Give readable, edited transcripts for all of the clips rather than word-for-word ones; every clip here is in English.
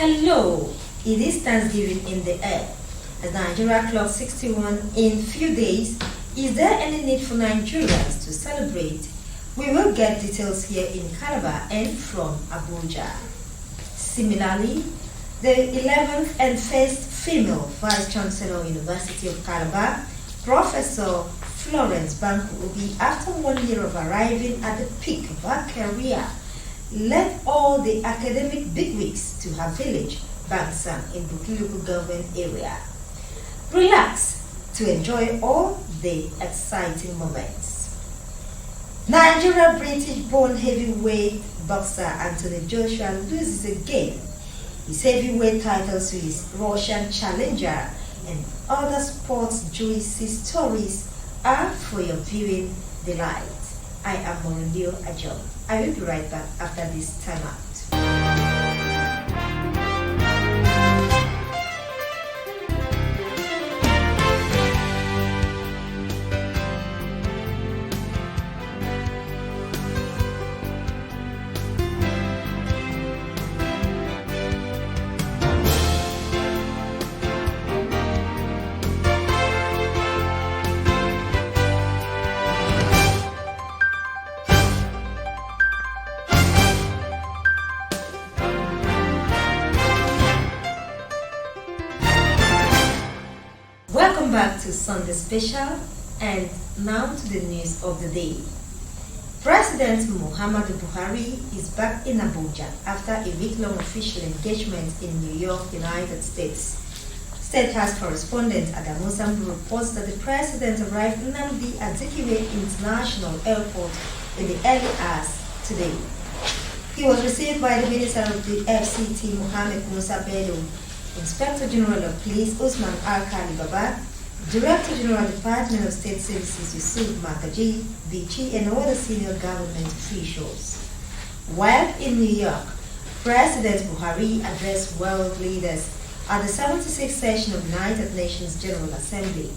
Hello, it is Thanksgiving in the air. As Nigeria clocks 61 in few days, is there any need for Nigerians to celebrate? We will get details here in Calabar and from Abuja. Similarly, the 11th and first female Vice Chancellor, University of Calabar, Professor Florence Banku, will be after 1 year of arriving at the peak of her career, led all the academic bigwigs to her village, Bangsang, in Buki local government area. Relax to enjoy all the exciting moments. Nigeria-British-born heavyweight boxer Anthony Joshua loses again his heavyweight titles to his Russian challenger, and other sports juicy stories are for your viewing delight. I am Morindio Ajom. I will be right back after this time out. Welcome back to Sunday Special, and now to the news of the day. President Muhammadu Buhari is back in Abuja after a week-long official engagement in New York, United States. State House correspondent Adamu Sambu reports that the president arrived at Nnamdi Azikiwe International Airport in the early hours today. He was received by the Minister of the FCT, Mohammed Musa Bello, Inspector General of Police Usman Nta Calabar, Director General Department of State Services Yusuf Makaji, Bichi, and other senior government officials. While in New York, President Buhari addressed world leaders at the 76th session of the United Nations General Assembly.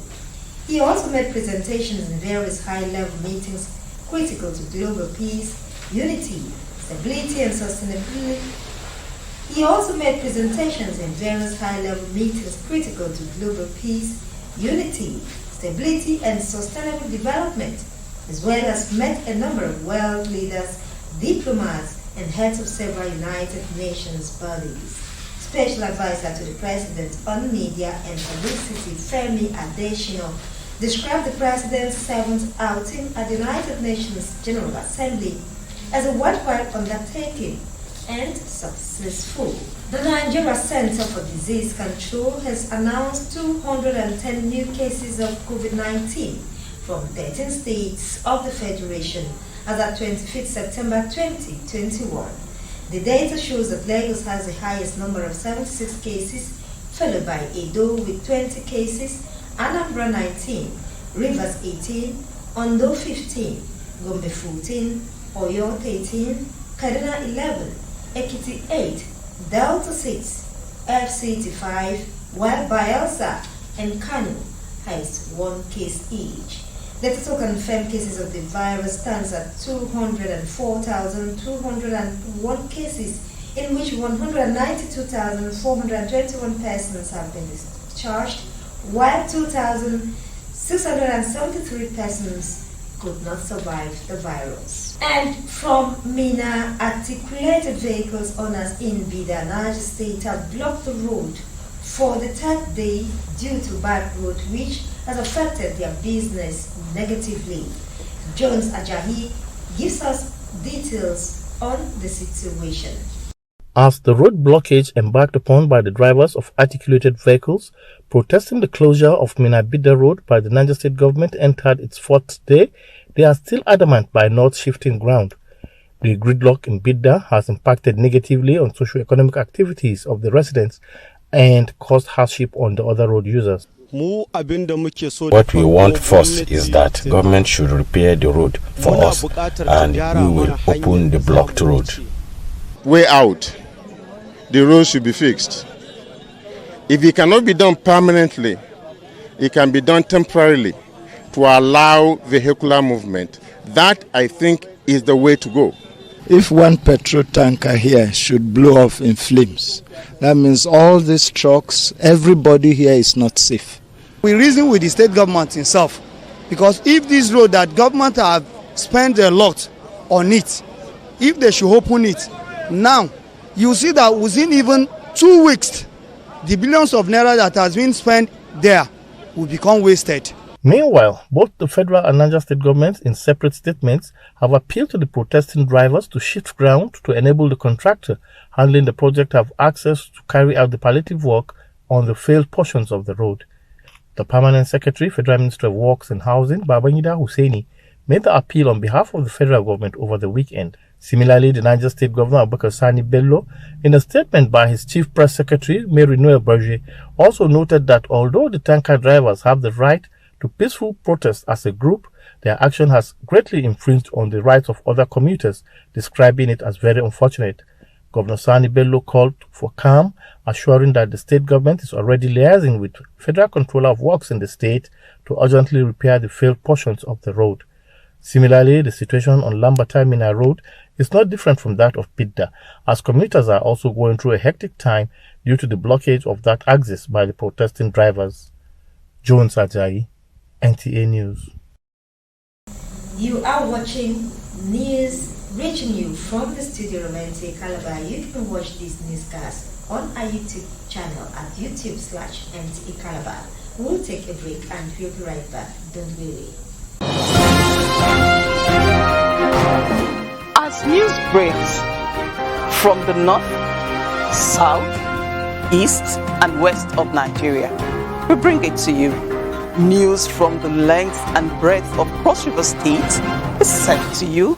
He also made presentations in various high-level meetings critical to global peace, unity, stability, and sustainability. He also made presentations in various high-level meetings critical to global peace, unity, stability, and sustainable development, as well as met a number of world leaders, diplomats, and heads of several United Nations bodies. Special advisor to the President on Media and Publicity, Femi Adesina, described the President's seventh outing at the United Nations General Assembly as a worthwhile undertaking and successful. The Nigeria Center for Disease Control has announced 210 new cases of COVID-19 from 13 states of the Federation as at 25th September 2021. The data shows that Lagos has the highest number of 76 cases, followed by Edo with 20 cases, Anambra 19, Rivers 18, Ondo 15, Gombe 14, Oyo 13, Kaduna 11, Ekiti 8, Delta 6, FCT 5, while Bayelsa and Kano has 1 case each. The total confirmed cases of the virus stands at 204,201 cases, in which 192,421 persons have been discharged, while 2,673 persons could not survive the virus. And from Mina, articulated vehicles owners in Bida, Niger State have blocked the road for the third day due to bad road, which has affected their business negatively. Jones Ajahi gives us details on the situation. As the road blockage embarked upon by the drivers of articulated vehicles protesting the closure of Mina-Bida Road by the Niger State government entered its 4th day, they are still adamant by not shifting ground. The gridlock in Bida has impacted negatively on socio-economic activities of the residents and caused hardship on the other road users. What we want first is that government should repair the road for us, and we will open the blocked road. Way out, the road should be fixed. If it cannot be done permanently, it can be done temporarily to allow vehicular movement. That, I think, is the way to go. If one petrol tanker here should blow off in flames, that means all these trucks, everybody here is not safe. We reason with the state government itself, because if this road that government have spent a lot on it, if they should open it now, you see that within even 2 weeks, the billions of naira that has been spent there will become wasted. Meanwhile, both the federal and Niger state governments, in separate statements, have appealed to the protesting drivers to shift ground to enable the contractor handling the project to have access to carry out the palliative work on the failed portions of the road. The Permanent Secretary, Federal Ministry of Works and Housing, Babangida Hussaini, made the appeal on behalf of the federal government over the weekend. Similarly, the Niger State Governor Abubakar Sani Bello, in a statement by his Chief Press Secretary, Mary Noel Berger, also noted that although the tanker drivers have the right to peaceful protest as a group, their action has greatly infringed on the rights of other commuters, describing it as very unfortunate. Governor Sani Bello called for calm, assuring that the state government is already liaising with Federal Controller of Works in the state to urgently repair the failed portions of the road. Similarly, the situation on Lambata-Mina Road is not different from that of Pidda, as commuters are also going through a hectic time due to the blockage of that axis by the protesting drivers. Jones Ajayi, NTA News. You are watching news reaching you from the studio of Nta Calabar. You can watch this newscast on our YouTube channel at youtube.com/Nta Calabar. We'll take a break and we'll be right back. Don't worry. As news breaks from the north, south, east, and west of Nigeria, we bring it to you. News from the length and breadth of Cross River State is sent to you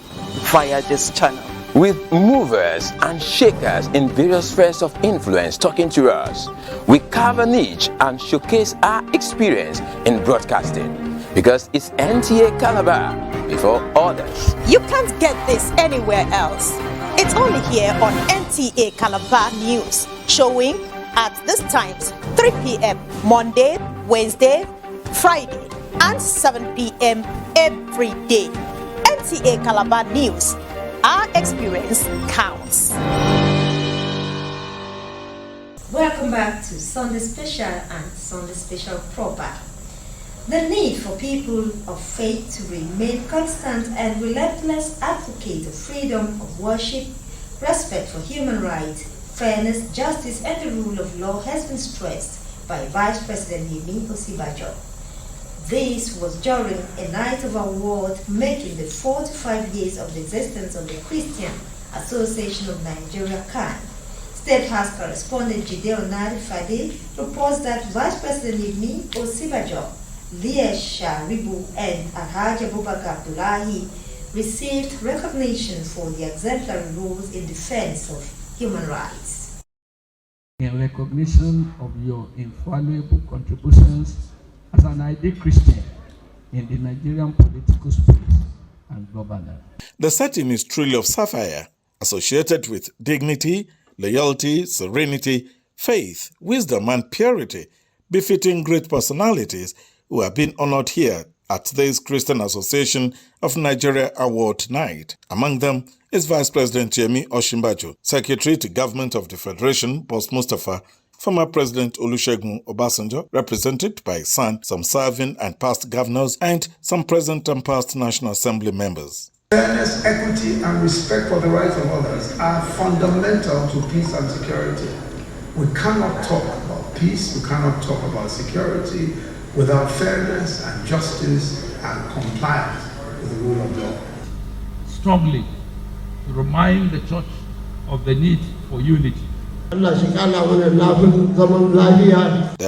via this channel. With movers and shakers in various spheres of influence talking to us, we carve a niche and showcase our experience in broadcasting, because it's Nta Calabar before others. You can't get this anywhere else. It's only here on Nta Calabar News, showing at this times 3 p.m. Monday, Wednesday, Friday, and 7 p.m. every day. Nta Calabar News. Our experience counts. Welcome back to Sunday Special and Sunday Special Proper. The need for people of faith to remain constant and relentless advocate of freedom of worship, respect for human rights, fairness, justice, and the rule of law has been stressed by Vice President Yemi Osibajo. This was during a night of award marking the 45 years of the existence of the Christian Association of Nigeria (CAN). State House correspondent Jide Onadifade reports that Vice President Yemi Osibajo, Leah Sharibu, and Alhaji Abubakar Abdullahi received recognition for their exemplary roles in defense of human rights. In recognition of your invaluable contributions as an ideal Christian in the Nigerian political space and governance. The setting is truly of sapphire, associated with dignity, loyalty, serenity, faith, wisdom, and purity, befitting great personalities who have been honored here at this Christian Association of Nigeria Award Night. Among them is Vice President Yemi Osinbajo, Secretary to Government of the Federation, Boss Mustafa, former President Olusegun Obasanjo, represented by some serving and past governors, and some present and past National Assembly members. Fairness, equity, and respect for the rights of others are fundamental to peace and security. We cannot talk about peace, we cannot talk about security without fairness and justice and compliance with the rule of law. Strongly to remind the Church of the need for unity. The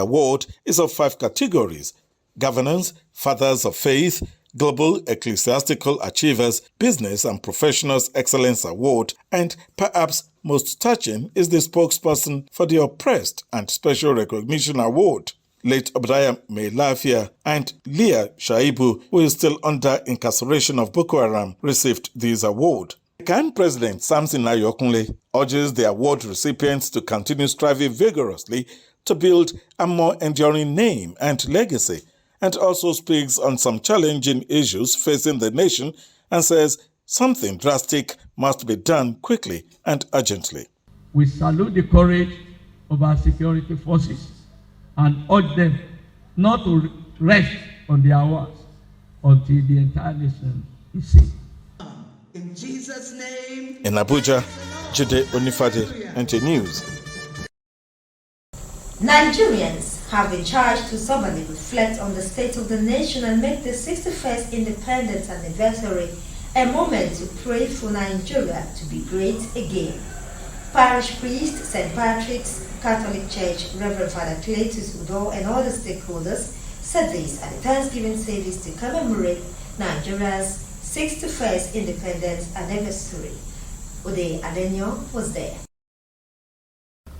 award is of 5 categories: governance, fathers of faith, global ecclesiastical achievers, business and professionals excellence award, and perhaps most touching is the spokesperson for the oppressed and special recognition award. Late Obadiah Meilafia and Leah Shaibu, who is still under incarceration of Boko Haram, received this award. CAN President Samson Ayokunle urges the award recipients to continue striving vigorously to build a more enduring name and legacy, and also speaks on some challenging issues facing the nation and says something drastic must be done quickly and urgently. We salute the courage of our security forces and urge them not to rest on their awards until the entire nation is safe. In Jesus' name. In Abuja, Jide Onifade, Nta News. Nigerians have been charged to soberly reflect on the state of the nation and make the 61st independence anniversary a moment to pray for Nigeria to be great again. Parish priest, St. Patrick's Catholic Church, Reverend Father Cletus Udo, and other stakeholders said this at a Thanksgiving service to commemorate Nigeria's 61st independence anniversary. Ude Alenyo was there.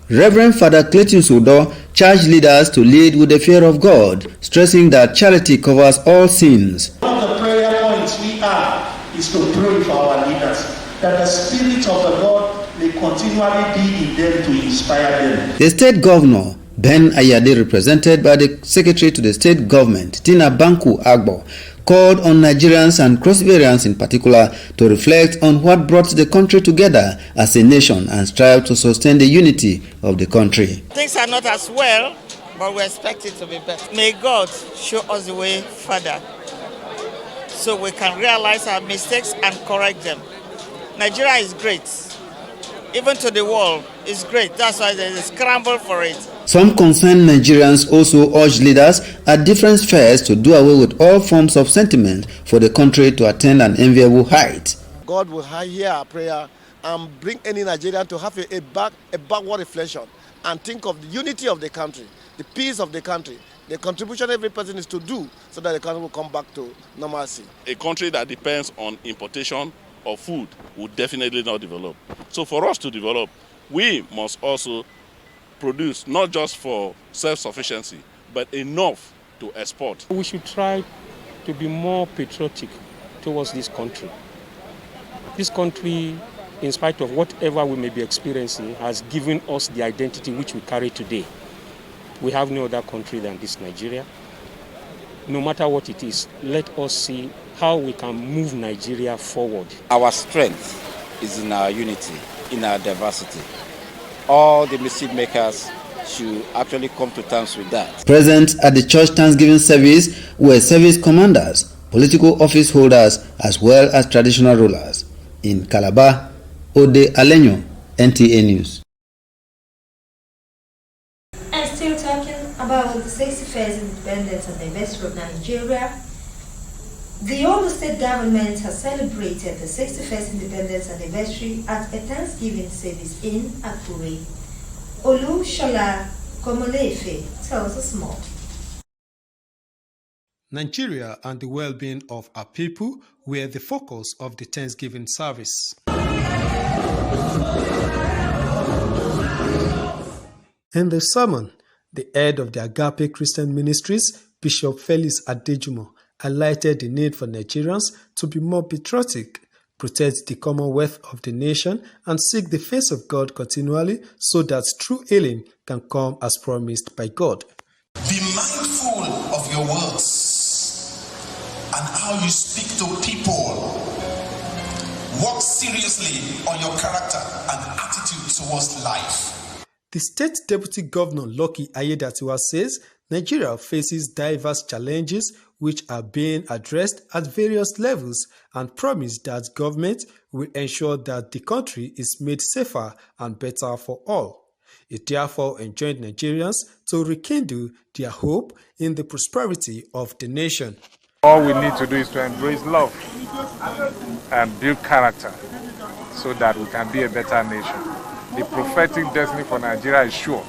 Reverend Father Cletus Udo charged leaders to lead with the fear of God, stressing that charity covers all sins. One of the prayer points we have is to pray for our leaders, that the Spirit of the Lord may continually be in them to inspire them. The state governor, Ben Ayade, represented by the secretary to the state government, Tina Banku Agbo, called on Nigerians and cross-variants in particular to reflect on what brought the country together as a nation and strive to sustain the unity of the country. Things are not as well, but we expect it to be better. May God show us the way further so we can realize our mistakes and correct them. Nigeria is great. Even to the world, it's great. That's why there's a scramble for it. Some concerned Nigerians also urged leaders at different spheres to do away with all forms of sentiment for the country to attain an enviable height. God will hear our prayer and bring any Nigerian to have a backward reflection and think of the unity of the country, the peace of the country, the contribution every person is to do so that the country will come back to normalcy. A country that depends on importation of food will definitely not develop. So for us to develop, we must also produce not just for self-sufficiency, but enough to export. We should try to be more patriotic towards this country. This country, in spite of whatever we may be experiencing, has given us the identity which we carry today. We have no other country than this Nigeria. No matter what it is, let us see how we can move Nigeria forward. Our strength is in our unity, in our diversity. All the mistake makers should actually come to terms with that. Present at the church Thanksgiving service were service commanders, political office holders, as well as traditional rulers. In Calabar, Ode Alenyo, NTA News. And still talking about the 61st independence anniversary of Nigeria, the Ondo State government has celebrated the 61st independence anniversary at a Thanksgiving service in Akure. Olushola Komolefe tells us more. Nigeria and the well-being of our people were the focus of the Thanksgiving service. In the sermon, the head of the Agape Christian Ministries, Bishop Felix Adejumo, highlighted the need for Nigerians to be more patriotic, protect the commonwealth of the nation, and seek the face of God continually so that true healing can come as promised by God. Be mindful of your words and how you speak to people. Work seriously on your character and attitude towards life. The state deputy governor Lucky Ayedatiwa says Nigeria faces diverse challenges which are being addressed at various levels and promised that government will ensure that the country is made safer and better for all. It therefore enjoined Nigerians to rekindle their hope in the prosperity of the nation. All we need to do is to embrace love and build character so that we can be a better nation. The prophetic destiny for Nigeria is sure.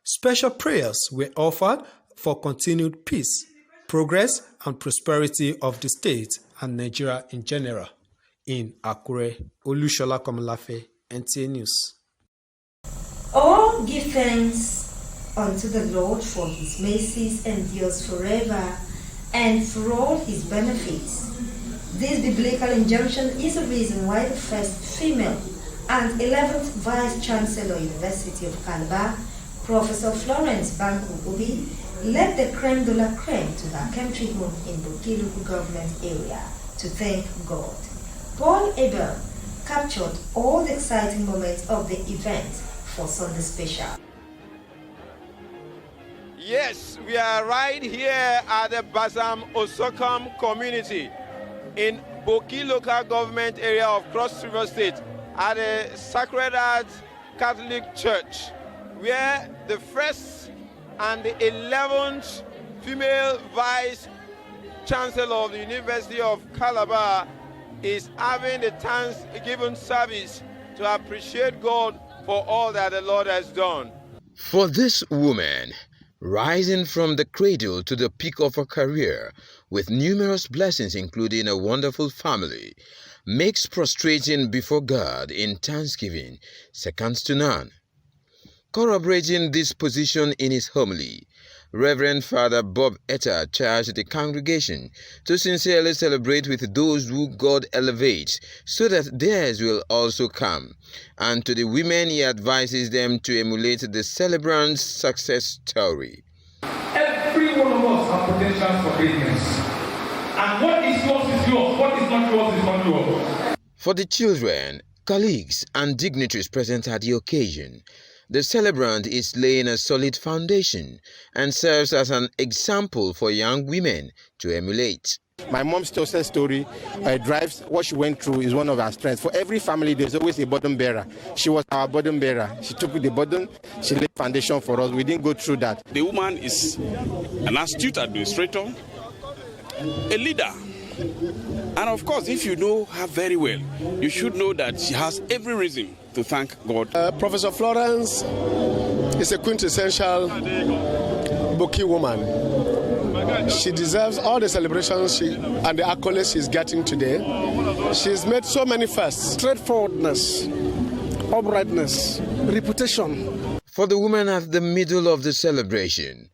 Special prayers were offered for continued peace, progress and prosperity of the state and Nigeria in general. In Akure, Olushola Komolafe, NTA News. All give thanks unto the Lord, for his mercies endures forever, and for all his benefits. This biblical injunction is the reason why the first female and 11th Vice Chancellor, University of Calabar, Professor Florence Banku Obi, led the creme de la creme to her country home in Bokiluku government area to thank God. Paul Abel, captured all the exciting moments of the event for Sunday Special. Yes, we are right here at the Basam Osokam community in Boki local government area of Cross River State at the Sacred Heart Catholic Church, where the first and the 11th female vice chancellor of the University of Calabar is having the Thanksgiving service to appreciate God for all that the Lord has done. For this woman, rising from the cradle to the peak of her career, with numerous blessings including a wonderful family, makes prostrating before God in thanksgiving second to none. Corroborating this position in his homily, Reverend Father Bob Etta charged the congregation to sincerely celebrate with those who God elevates so that theirs will also come, and to the women he advises them to emulate the celebrant's success story. Every one of us have potential for greatness, and what is yours, what is not yours is not yours. For the children, colleagues and dignitaries present at the occasion, the celebrant is laying a solid foundation and serves as an example for young women to emulate. My mom's success story drives what she went through is one of our strengths. For every family, there's always a burden bearer. She was our burden bearer. She took the burden, she laid foundation for us. We didn't go through that. The woman is an astute administrator, a leader. And of course, if you know her very well, you should know that she has every reason to thank God. Professor Florence is a quintessential Boki woman. She deserves all the celebrations and the accolades she's getting today. She's made so many firsts. Straightforwardness, uprightness, reputation. For the woman at the middle of the celebration,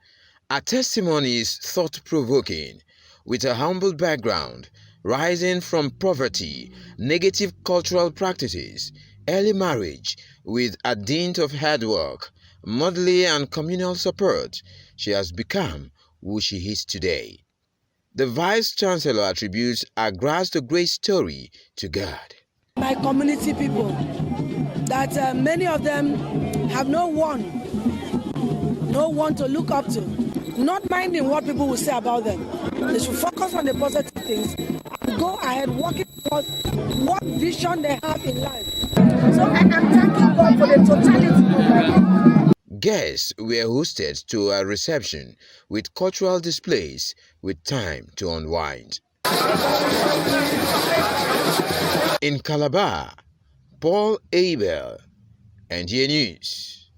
her testimony is thought-provoking. With a humble background, rising from poverty, negative cultural practices, early marriage, with a dint of hard work, motherly and communal support, she has become who she is today. The Vice-Chancellor attributes her grace to great story to God. My community people, that many of them have no one to look up to, not minding what people will say about them. They should focus on the positive things and go ahead working towards what vision they have in life. So I am thanking God for the totality of life. Guests were hosted to a reception with cultural displays with time to unwind. In Calabar, Paul Abel, NTA News.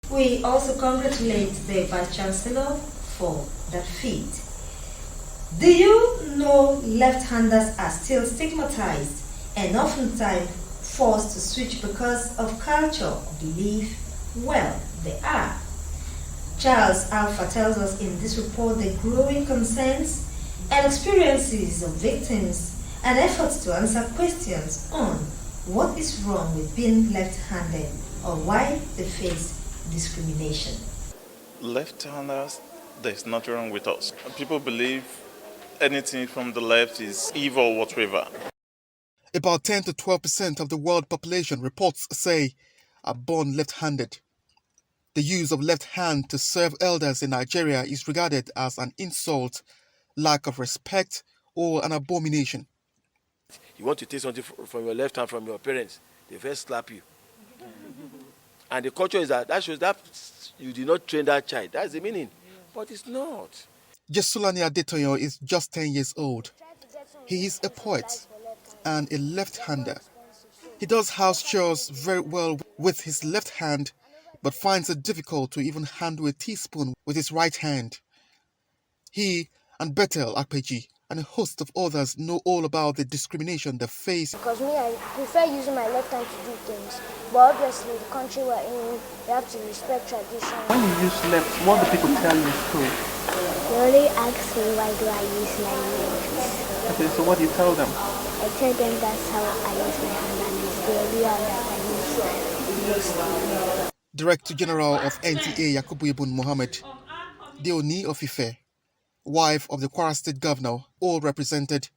We also congratulate the Vice-Chancellor for that feat. Do you know left-handers are still stigmatized and oftentimes forced to switch because of culture or belief? Well, they are. Charles Alpha tells us in this report the growing concerns and experiences of victims and efforts to answer questions on what is wrong with being left-handed or why they face discrimination. Left-handers, there's nothing wrong with us. People believe anything from the left is evil whatever. About 10 to 12% of the world population, reports say, are born left-handed. The use of left hand to serve elders in Nigeria is regarded as an insult, lack of respect, or an abomination. You want to take something from your left hand from your parents, they first slap you. And the culture is that shows that you did not train that child. That's the meaning. But it's not. Jesulani Adetoyo is just 10 years old. He is a poet and a left-hander. He does house chores very well with his left hand, but finds it difficult to even handle a teaspoon with his right hand. He and Bethel Akpeji and a host of others know all about the discrimination they face. Because me, I prefer using my left hand to do things. But obviously, the country we're in, we have to respect tradition. When you use left, what do people tell you in school? They only ask me why do I use my left. Okay, so what do you tell them? I tell them that's how I use my hand and it's the only hand that I use. Director General of NTA Yakubu Ibn Mohammed, Deoni of Ife, wife of the Kwara State Governor, all represented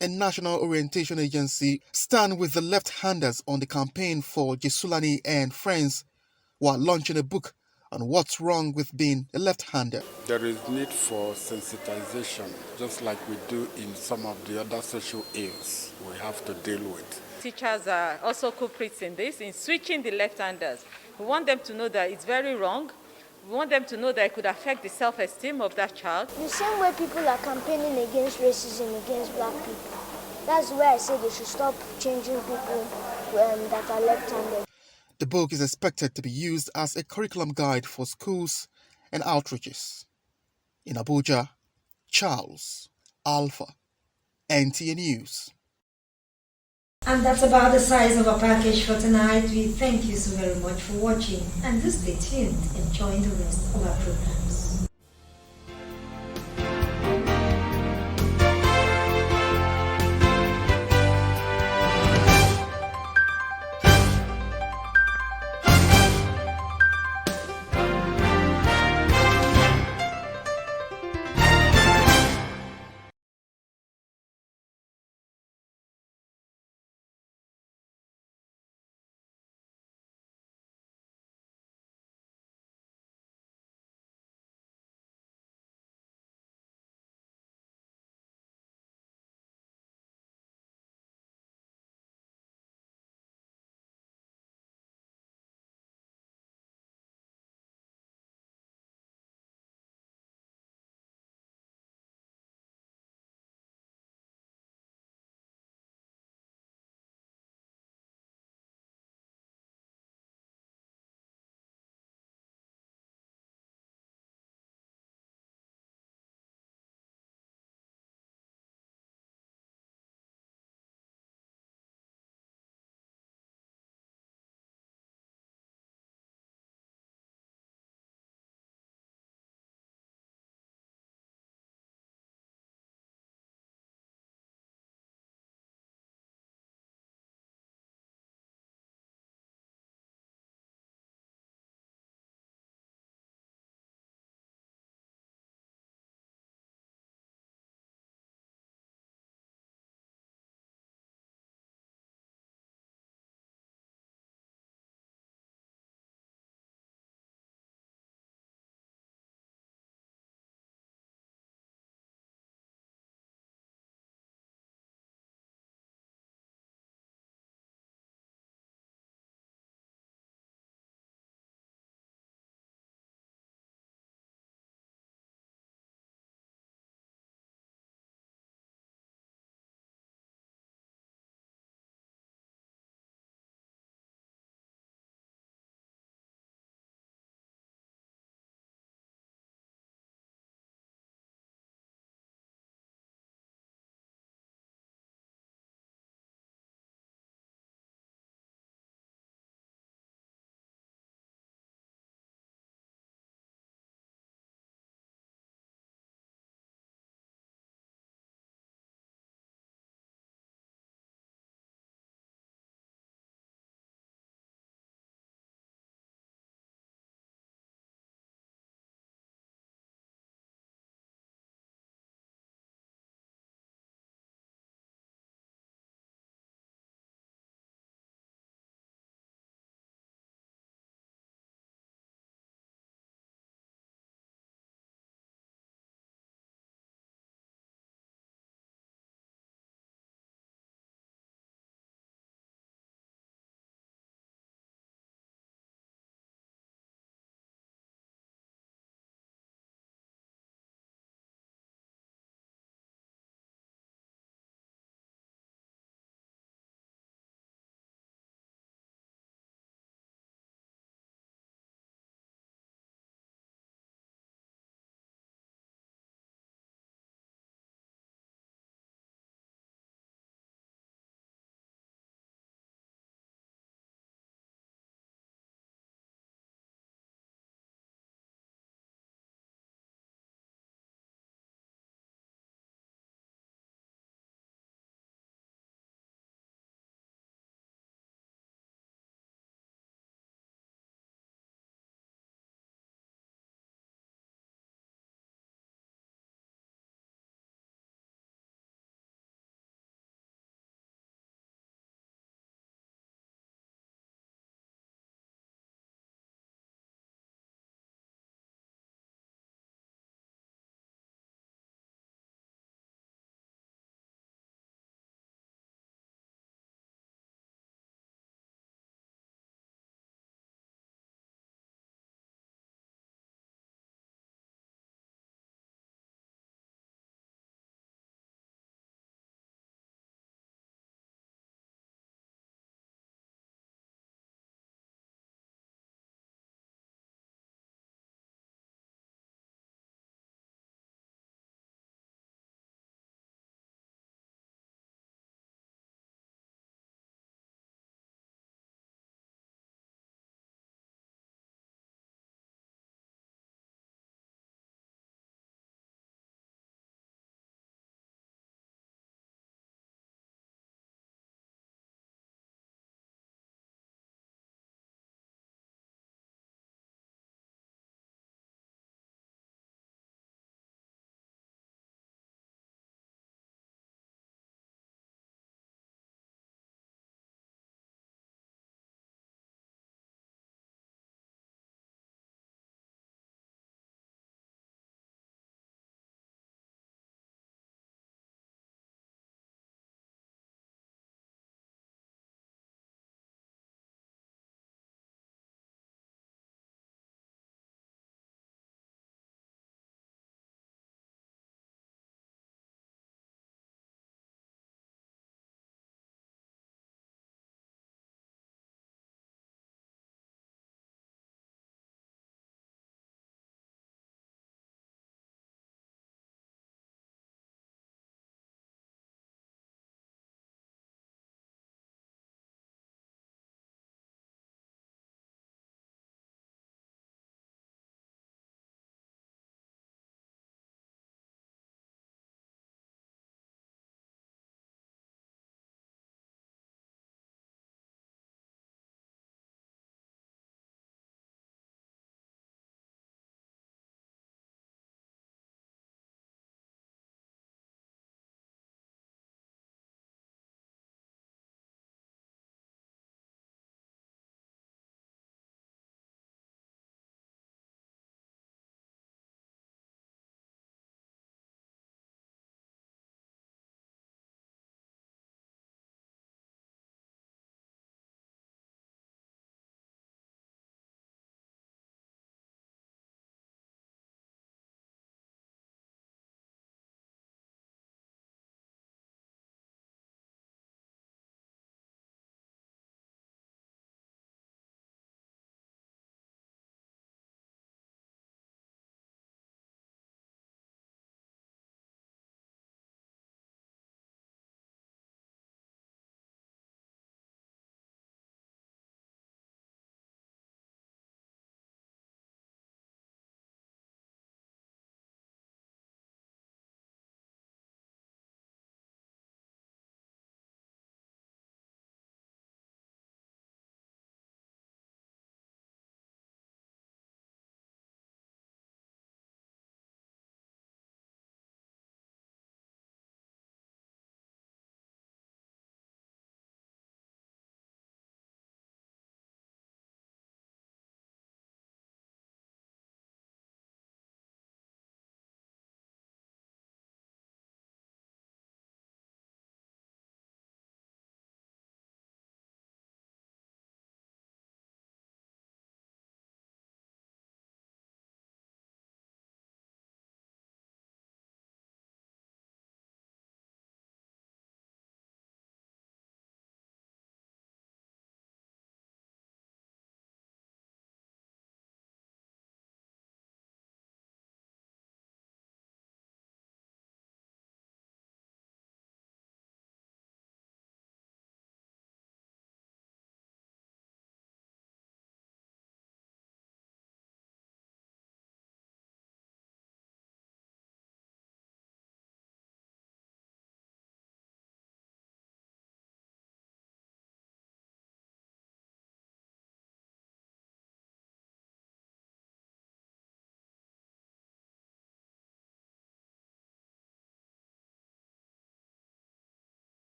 a national orientation agency, stand with the left-handers on the campaign for Jesulani and friends while launching a book on what's wrong with being a left-hander. There is need for sensitization, just like we do in some of the other social ills we have to deal with. Teachers are also culprits in this, in switching the left-handers. We want them to know that it's very wrong. We want them to know that it could affect the self-esteem of that child. The same way people are campaigning against racism against black people. That's why I say they should stop changing people that are left-handed. The book is expected to be used as a curriculum guide for schools and outreaches. In Abuja, Charles Alpha, NTA News. And that's about the size of our package for tonight. We thank you so very much for watching, and do stay tuned, enjoying the rest of our program.